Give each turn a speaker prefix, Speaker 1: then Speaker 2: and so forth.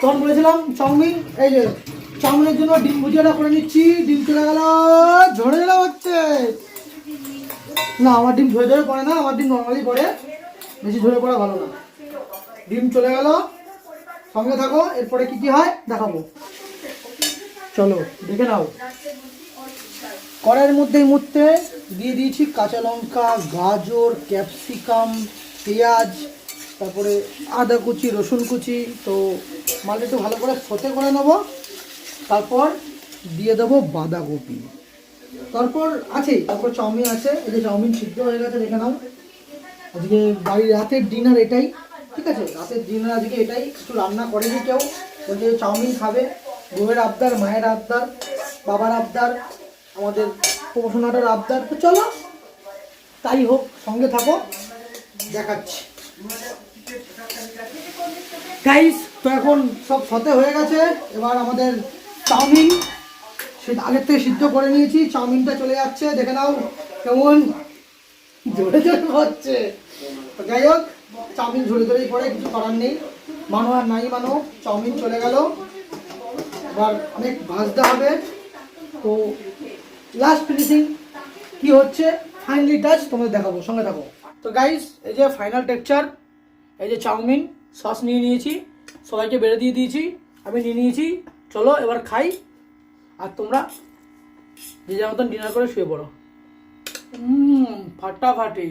Speaker 1: তখন বলেছিলাম চাউমিন, এই যে চাউমিনের জন্য ডিম ভুজিয়াটা করে নিচ্ছি। ডিম চলে গেল, ঝরে গেল হচ্ছে না। আমার ডিম ঝরে ঝরে পড়ে না, আমার ডিম নর্মালি পড়ে, বেশি ঝরে পড়া ভালো না। ডিম চলে গেল, সঙ্গে থাকো, এরপরে কি কি হয় দেখাবো, চলো দেখে নাও। কড়াইয়ের মধ্যে এই মুহূর্তে দিয়ে দিয়েছি কাঁচা লঙ্কা, গাজর, ক্যাপসিকাম, পেঁয়াজ, তারপরে আদা কুচি, রসুন কুচি। তো মালটা একটু ভালো করে সতে করে নেবো। তারপর দিয়ে দেবো বাঁধাকপি, তারপর চাউমিন আছে। এই যে চাউমিন সিদ্ধ হয়ে গেছে, দেখে নাও। আজকে বাড়ির রাতের ডিনার এটাই, ঠিক আছে? রাতের ডিনার আজকে এটাই, কিছু রান্না করেনি কেউ। বলছে চাউমিন খাবে, বউয়ের আবদার, মায়ের আবদার, বাবার আবদার, আমাদের প্রমোশনারের আবদার। তো চলো তাই হোক, সঙ্গে থাকো, দেখাচ্ছি গাইস। তো এখন সব সতে হয়ে গেছে, এবার আমাদের চাউমিন আগের থেকে সিদ্ধ করে নিয়েছি, চাউমিনটা চলে যাচ্ছে, দেখে নাও কেমন জোরে জোরে হচ্ছে। তো যাই হোক, চাউমিন ঝরে ঝরেই পড়ে, কিছু করার নেই, মানো আর নাই মানো, চাউমিন চলে গেল। এবার অনেক ভাজতে হবে। তো লাস্ট ফিনিশিং কি হচ্ছে, ফাইনালি টাচ তোমাদের দেখাবো, সঙ্গে থাকো। তো গাইস, এই যে ফাইনাল টেক্সচার, এই যে চাউমিন, সস নিয়ে নিয়েছি, সবাইকে বেড়ে দিয়ে দিয়েছি, আমি নিয়ে নিয়েছি। চলো এবার খাই, আর তোমরা যে যার মতন ডিনার করে শুয়ে পড়ো। ফাটাফাটি।